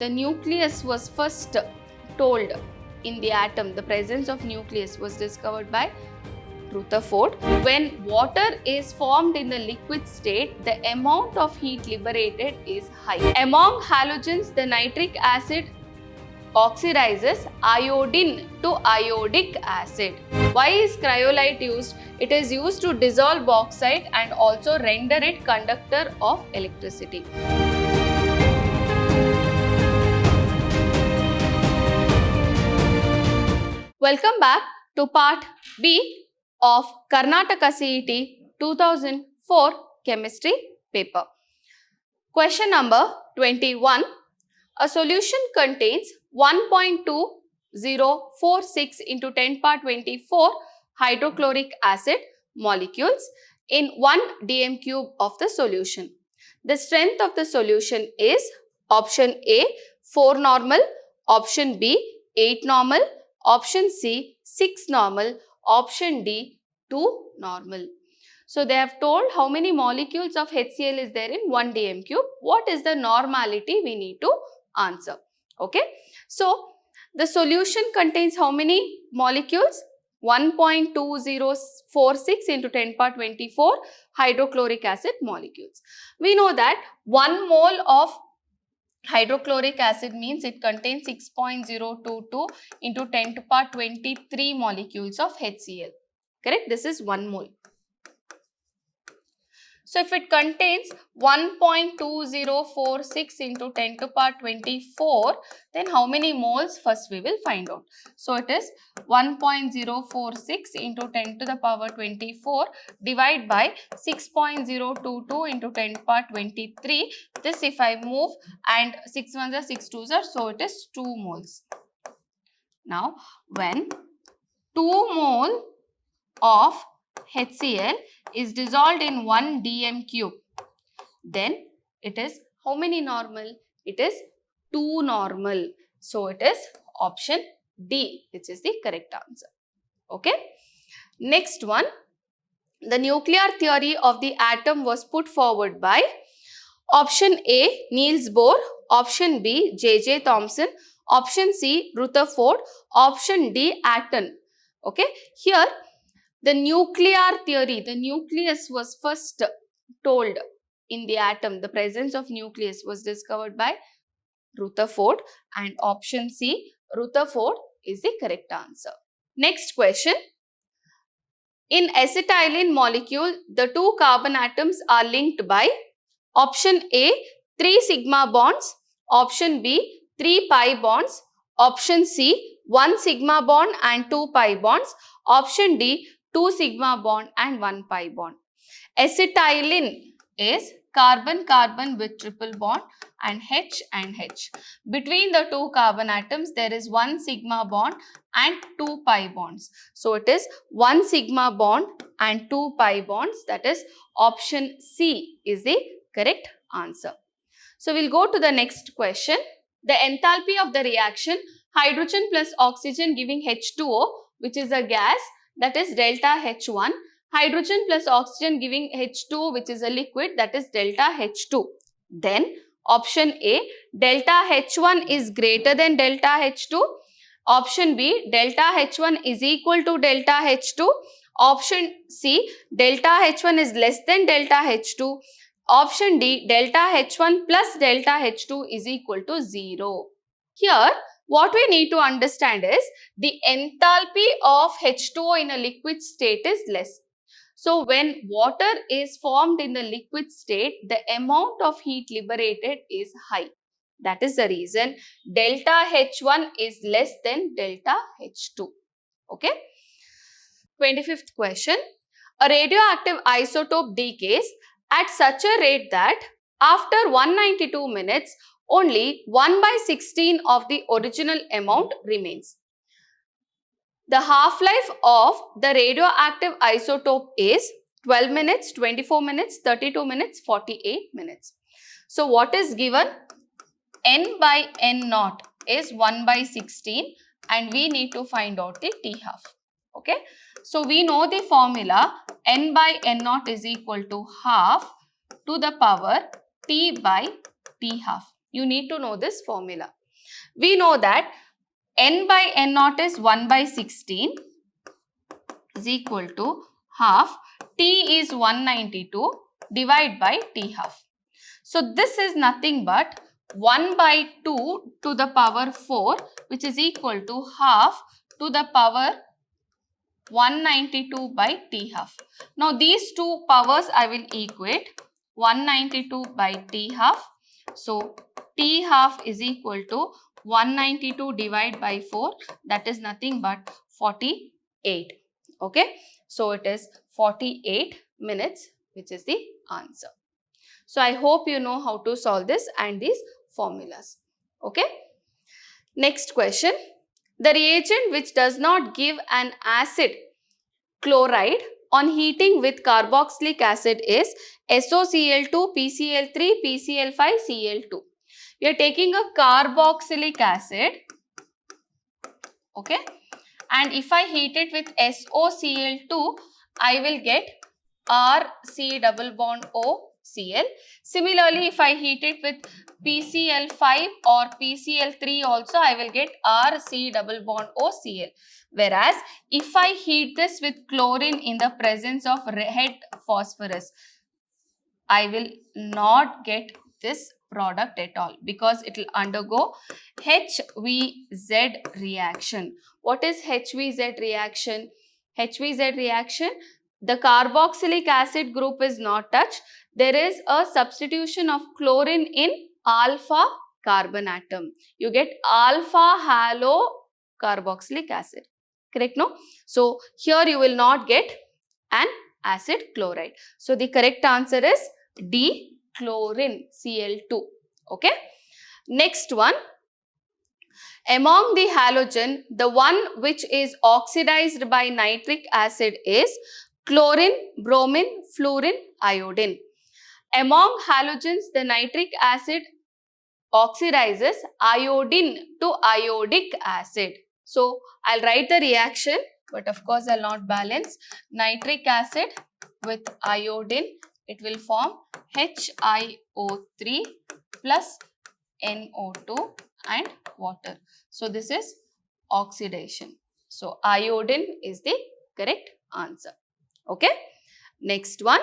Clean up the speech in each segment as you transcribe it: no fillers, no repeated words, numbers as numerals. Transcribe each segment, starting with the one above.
The nucleus was first told in the atom. The presence of nucleus was discovered by Rutherford. When water is formed in the liquid state, the amount of heat liberated is high. Among halogens, the nitric acid oxidizes iodine to iodic acid. Why is cryolite used? It is used to dissolve bauxite and also render it conductor of electricity. Welcome back to part B of Karnataka CET 2004 chemistry paper. Question number 21. A solution contains 1.2046 into 10 power 24 hydrochloric acid molecules in 1 dm cube of the solution. The strength of the solution is option A 4 normal, option B 8 normal, option C 6 normal, option D 2 normal. So they have told how many molecules of HCl is there in 1 dm cube. What is the normality we need to answer? Okay. So the solution contains how many molecules? 1.2046 into 10 power 24 hydrochloric acid molecules. We know that 1 mole of hydrochloric acid means it contains 6.022 into 10 to power 23 molecules of HCl. Correct? This is 1 mole. So if it contains 1.2046 into 10 to power 24, then how many moles? First we will find out. So it is 1.046 into 10 to the power 24 divided by 6.022 into 10 to power 23. This if I move and 6 ones are 6 twos are, so it is 2 moles. Now when 2 mole of HCl is dissolved in 1 dm cube, then it is how many normal? It is 2 normal. So it is option D, which is the correct answer. Okay. Next one, the nuclear theory of the atom was put forward by option A Niels Bohr, option B J.J. Thomson, option C Rutherford, option D Aton. Okay. Here the nuclear theory, the nucleus was first told in the atom. The presence of nucleus was discovered by Rutherford, and option C, Rutherford, is the correct answer. Next question. In acetylene molecule, the 2 carbon atoms are linked by option A, 3 sigma bonds, option B, 3 pi bonds, option C, 1 sigma bond and 2 pi bonds, option D, 2 sigma bond and 1 pi bond. Acetylene is carbon-carbon with triple bond and H and H. Between the 2 carbon atoms, there is 1 sigma bond and 2 pi bonds. So it is 1 sigma bond and 2 pi bonds. That is option C is the correct answer. So we'll go to the next question. The enthalpy of the reaction hydrogen plus oxygen giving H2O, which is a gas, that is delta H1, hydrogen plus oxygen giving H2, which is a liquid, that is delta H2. Then option A, delta H1 is greater than delta H2. Option B, delta H1 is equal to delta H2. Option C, delta H1 is less than delta H2. Option D, delta H1 plus delta H2 is equal to 0. Here, what we need to understand is the enthalpy of H2O in a liquid state is less. So when water is formed in the liquid state, the amount of heat liberated is high. That is the reason delta H1 is less than delta H2. Okay. 25th question. A radioactive isotope decays at such a rate that after 192 minutes, only 1/16 of the original amount remains. The half-life of the radioactive isotope is 12 minutes, 24 minutes, 32 minutes, 48 minutes. So what is given? N by N naught is 1/16 and we need to find out the T half. Okay. So we know the formula N by N naught is equal to half to the power T by T half. You need to know this formula. We know that N by N naught is 1 by 16 is equal to half. T is 192 divided by T half. So this is nothing but 1 by 2 to the power 4, which is equal to half to the power 192 by T half. Now these two powers I will equate 192 by T half. So T half is equal to 192 divided by 4, that is nothing but 48. Okay. So it is 48 minutes, which is the answer. So I hope you know how to solve this and these formulas. Okay. Next question. The reagent which does not give an acid chloride on heating with carboxylic acid is SOCl2, PCl3, PCl5, Cl2. We are taking a carboxylic acid, okay, and if I heat it with SOCl2, I will get RC double bond OCl. Similarly, if I heat it with PCl5 or PCl3 also, I will get RC double bond OCl. Whereas, if I heat this with chlorine in the presence of red phosphorus, I will not get this product at all because it will undergo HVZ reaction. What is HVZ reaction? HVZ reaction, the carboxylic acid group is not touched. There is a substitution of chlorine in alpha carbon atom. You get alpha halo carboxylic acid. Correct, no? So, here you will not get an acid chloride. So, the correct answer is D, chlorine, Cl2. Okay. Next one. Among the halogen, the one which is oxidized by nitric acid is chlorine, bromine, fluorine, iodine. Among halogens, the nitric acid oxidizes iodine to iodic acid. So, I'll write the reaction, but of course, I'll not balance. Nitric acid with iodine, it will form HiO3 plus NO2 and water. So, this is oxidation. So, iodine is the correct answer. Okay. Next one.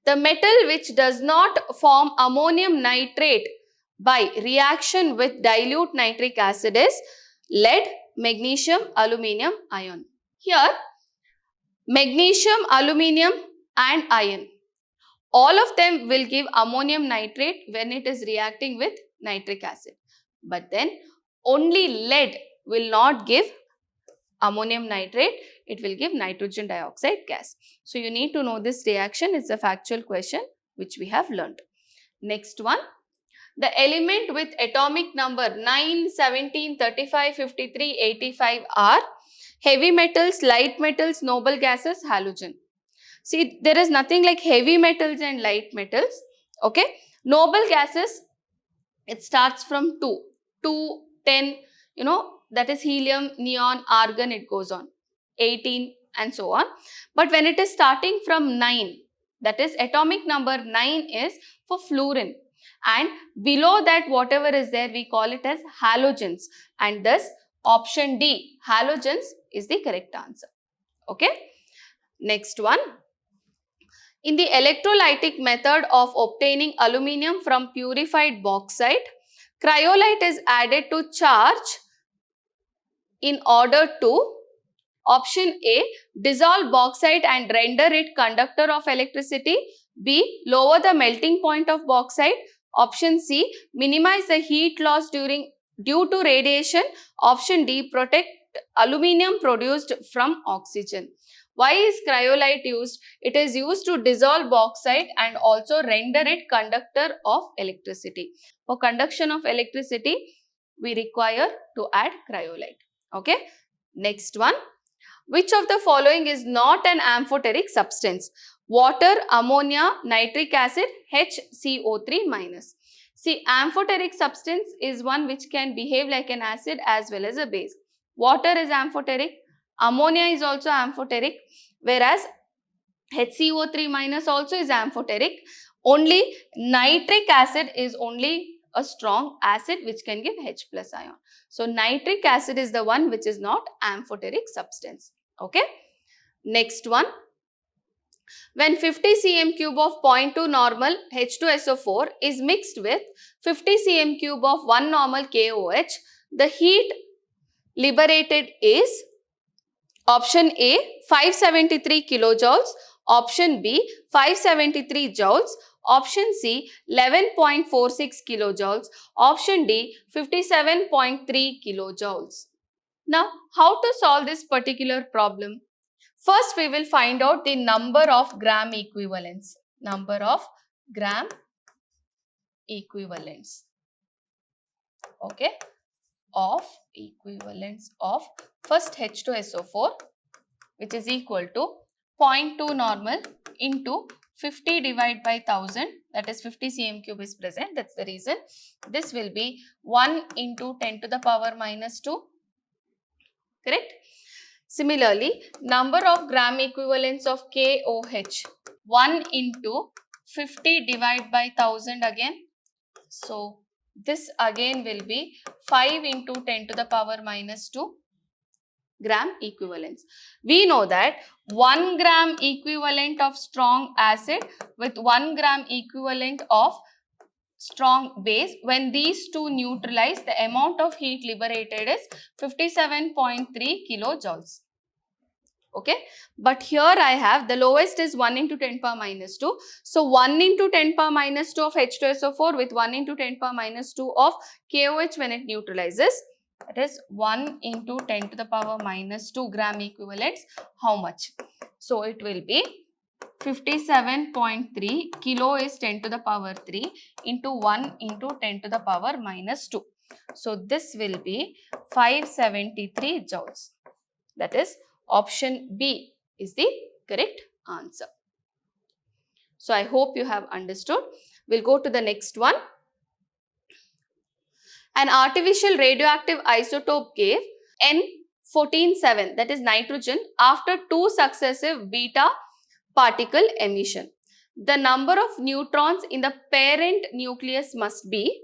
The metal which does not form ammonium nitrate by reaction with dilute nitric acid is lead, magnesium, aluminium, iron. Here, magnesium, aluminium and iron, all of them will give ammonium nitrate when it is reacting with nitric acid. But then only lead will not give ammonium nitrate, it will give nitrogen dioxide gas. So, you need to know this reaction. It's a factual question which we have learnt. Next one. The element with atomic number 9, 17, 35, 53, 85 are heavy metals, light metals, noble gases, halogen. See, there is nothing like heavy metals and light metals. Okay. Noble gases, it starts from 2, 10, that is helium, neon, argon, it goes on, 18 and so on. But when it is starting from 9, that is atomic number 9 is for fluorine. And below that whatever is there, we call it as halogens. And thus option D, halogens is the correct answer. Okay. Next one. In the electrolytic method of obtaining aluminium from purified bauxite, cryolite is added to charge in order to option A, dissolve bauxite and render it conductor of electricity. B, lower the melting point of bauxite. Option C, minimize the heat loss due to radiation. Option D, protect aluminium produced from oxygen. Why is cryolite used? It is used to dissolve bauxite and also render it conductor of electricity. For conduction of electricity, we require to add cryolite. Okay. Next one. Which of the following is not an amphoteric substance? Water, ammonia, nitric acid, HCO3 minus. See, amphoteric substance is one which can behave like an acid as well as a base. Water is amphoteric, ammonia is also amphoteric, whereas HCO3 minus also is amphoteric. Only nitric acid is only a strong acid which can give H plus ion. So nitric acid is the one which is not amphoteric substance. Okay. Next one. When 50 cm cube of 0.2 normal H2SO4 is mixed with 50 cm cube of 1 normal KOH, the heat liberated is option A 573 kilojoules, option B 573 joules, option C 11.46 kilojoules, option D 57.3 kilojoules. Now, how to solve this particular problem? First, we will find out the number of gram equivalents. Number of gram equivalents. Okay. Of equivalents of first H2SO4, which is equal to 0.2 normal into 50 divided by 1000, that is 50 cm cube is present. That's the reason. This will be 1 into 10 to the power minus 2. Correct? Similarly, number of gram equivalents of KOH, 1 into 50 divided by 1000 again. So, this again will be 5 into 10 to the power minus 2 gram equivalents. We know that 1 gram equivalent of strong acid with 1 gram equivalent of strong base, when these two neutralize, the amount of heat liberated is 57.3 kilojoules. Okay, but here I have the lowest is 1 into 10 power minus 2. So 1 into 10 power minus 2 of H2SO4 with 1 into 10 power minus 2 of KOH when it neutralizes, that is 1 into 10 to the power minus 2 gram equivalents. How much? So it will be 57.3, kilo is 10 to the power 3 into 1 into 10 to the power minus 2. So this will be 573 joules. That is option B is the correct answer. So I hope you have understood. We'll go to the next one. An artificial radioactive isotope gave N147, that is nitrogen, after 2 successive beta particle emission. The number of neutrons in the parent nucleus must be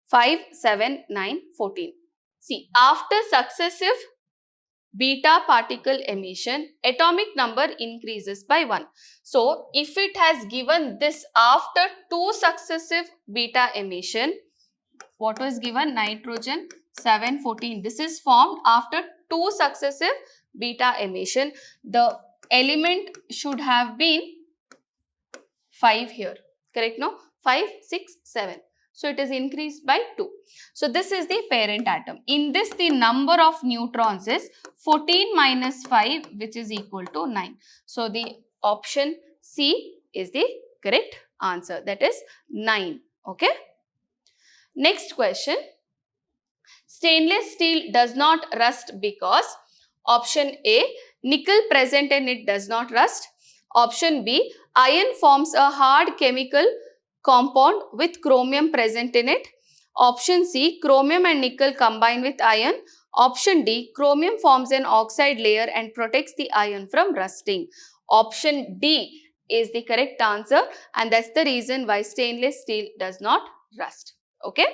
5, 7, 9, 14. See, after successive beta particle emission, atomic number increases by 1. So, if it has given this after 2 successive beta emission, what was given? Nitrogen 7, 14. This is formed after 2 successive beta emission. The element should have been 5 here. Correct? No? 5, 6, 7. So, it is increased by 2. So, this is the parent atom. In this, the number of neutrons is 14 minus 5, which is equal to 9. So, the option C is the correct answer. That is 9. Okay. Next question. Stainless steel does not rust because option A, nickel present in it does not rust. Option B, iron forms a hard chemical compound with chromium present in it. Option C, chromium and nickel combine with iron. Option D, chromium forms an oxide layer and protects the iron from rusting. Option D is the correct answer, and that's the reason why stainless steel does not rust. Okay.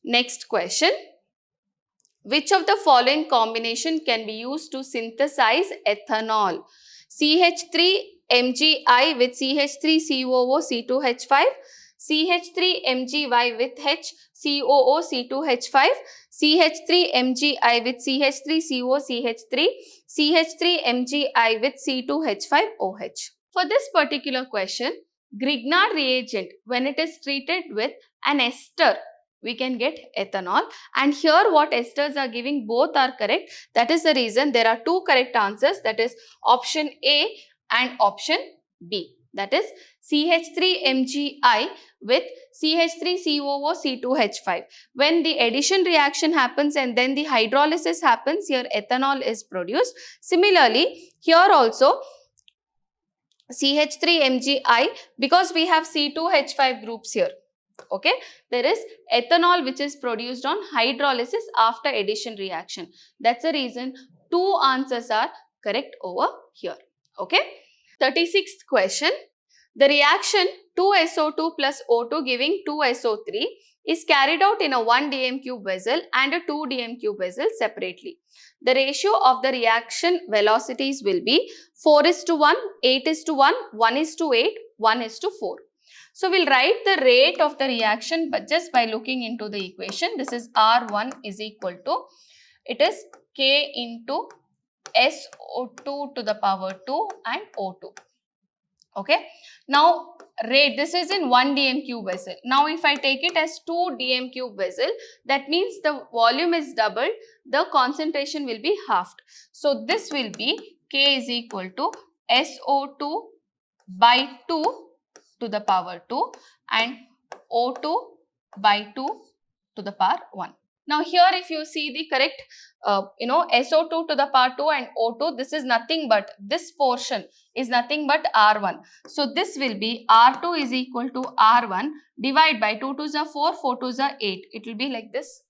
Next question. Which of the following combination can be used to synthesize ethanol? CH3MgI with CH3COO C2H5, CH3MgY with HCOO C2H5, CH3MgI with CH3CO CH3, CH3MgI with C2H5OH. For this particular question, Grignard reagent, when it is treated with an ester, we can get ethanol, and here what esters are giving, both are correct. That is the reason there are 2 correct answers, that is option A and option B, that is CH3MgI with CH3COO C2H5. When the addition reaction happens and then the hydrolysis happens, here ethanol is produced. Similarly, here also CH3MgI, because we have C2H5 groups here. Okay, there is ethanol which is produced on hydrolysis after addition reaction. That's the reason 2 answers are correct over here. Okay. 36th question. The reaction 2SO2 plus O2 giving 2SO3 is carried out in a 1 dm cube vessel and a 2 dm cube vessel separately. The ratio of the reaction velocities will be 4:1, 8:1, 1:8, 1:4. So we'll write the rate of the reaction but just by looking into the equation. This is R1 is equal to, it is K into SO2 to the power 2 and O2. Okay. Now rate, this is in 1 dm cube vessel. Now if I take it as 2 dm cube vessel, that means the volume is doubled, the concentration will be halved. So this will be K is equal to SO2 by 2 to the power 2 and O2 by 2 to the power 1. Now here if you see the correct SO2 to the power 2 and O2, this is nothing but, this portion is nothing but R1. So this will be R2 is equal to R1 divided by 2 2s are 4, 4 2s are 8. It will be like this,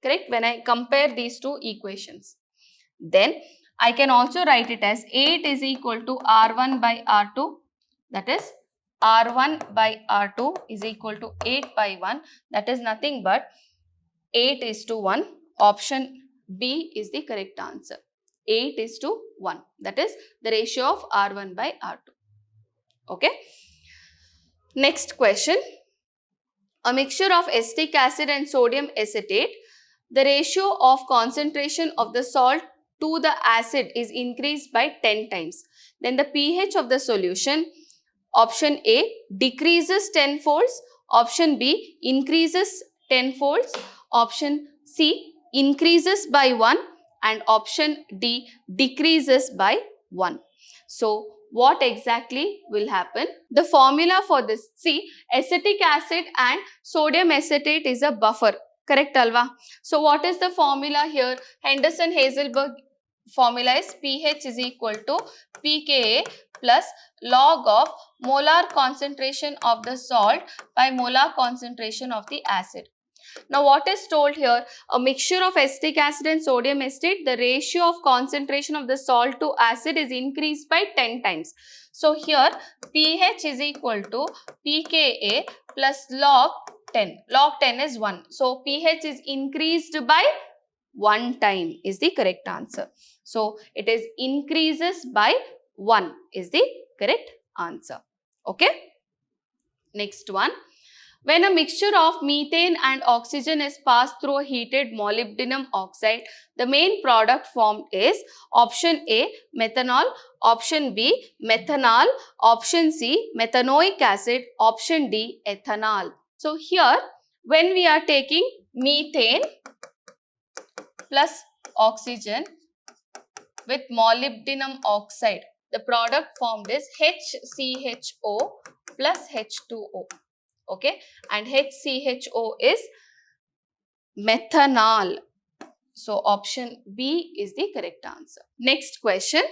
correct, when I compare these two equations. Then I can also write it as 8 is equal to R1 by R2, that is R1 by R2 is equal to 8 by 1, that is nothing but 8:1. Option B is the correct answer. 8:1. That is the ratio of R1 by R2. Okay. Next question. A mixture of acetic acid and sodium acetate, the ratio of concentration of the salt to the acid is increased by 10 times. Then the pH of the solution, option A, decreases 10 folds, option B, increases 10 folds, option C, increases by 1 and option D, decreases by 1. So what exactly will happen? The formula for this, see, acetic acid and sodium acetate is a buffer, correct alva? So what is the formula here? Henderson-Hazelberg formula is pH is equal to pKa plus log of molar concentration of the salt by molar concentration of the acid. Now what is told here? A mixture of acetic acid and sodium acetate, the ratio of concentration of the salt to acid is increased by 10 times. So here pH is equal to pKa plus log 10. Log 10 is 1. So pH is increased by 1 time is the correct answer. So it is increases by 1 is the correct answer. Okay. Next one. When a mixture of methane and oxygen is passed through a heated molybdenum oxide, the main product formed is option A, methanol, option B, methanol, option C, methanoic acid, option D, ethanol. So here, when we are taking methane plus oxygen with molybdenum oxide, the product formed is HCHO plus H2O. Okay, and HCHO is methanol. So option B is the correct answer. Next question.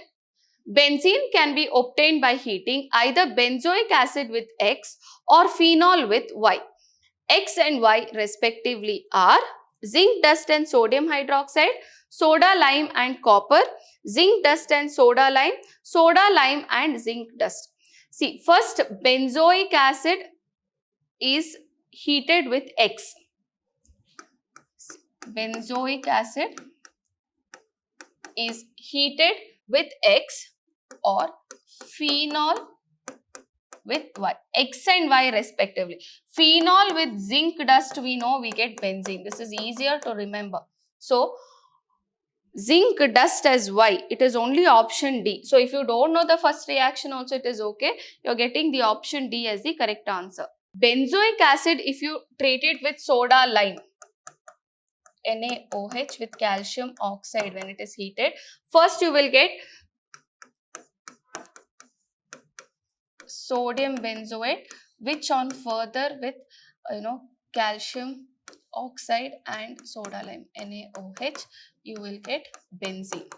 Benzene can be obtained by heating either benzoic acid with X or phenol with Y. X and Y respectively are zinc dust and sodium hydroxide, soda lime and copper, zinc dust and soda lime and zinc dust. See, first benzoic acid is heated with X. Benzoic acid is heated with X or phenol with Y. X and Y respectively. Phenol with zinc dust, we know we get benzene. This is easier to remember. So zinc dust as Y, it is only option D. So if you don't know the first reaction also, it is okay. You are getting the option D as the correct answer. Benzoic acid, if you treat it with soda lime, NaOH with calcium oxide when it is heated, first you will get sodium benzoate, which on further with calcium oxide and soda lime, NaOH, you will get benzene,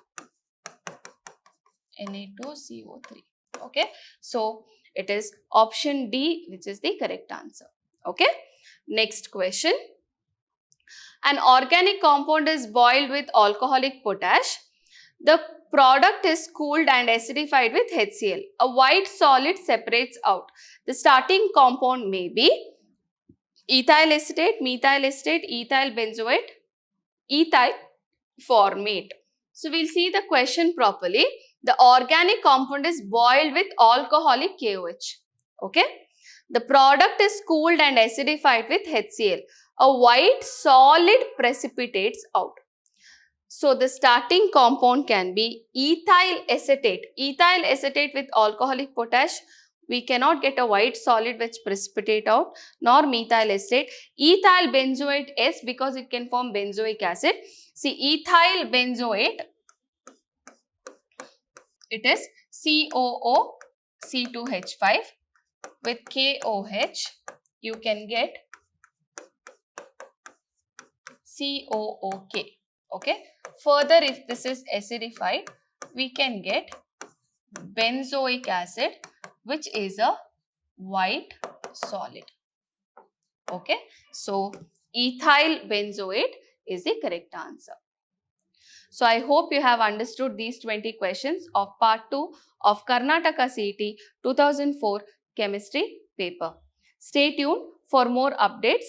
Na2CO3. Okay, so it is option D which is the correct answer. Okay. Next question. An organic compound is boiled with alcoholic potash. The product is cooled and acidified with HCl. A white solid separates out. The starting compound may be ethyl acetate, methyl acetate, ethyl benzoate, ethyl formate. So we'll see the question properly. The organic compound is boiled with alcoholic KOH. Okay. The product is cooled and acidified with HCl. A white solid precipitates out. So the starting compound can be ethyl acetate. Ethyl acetate with alcoholic potash. We cannot get a white solid which precipitate out, nor methyl acetate. Ethyl benzoate S, because it can form benzoic acid. See, ethyl benzoate, it is COO C2H5 with KOH. You can get COOK. Okay. Further, if this is acidified, we can get benzoic acid, which is a white solid. Okay. So, ethyl benzoate is the correct answer. So, I hope you have understood these 20 questions of part 2 of Karnataka CET 2004 chemistry paper. Stay tuned for more updates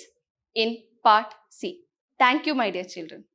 in part C. Thank you, my dear children.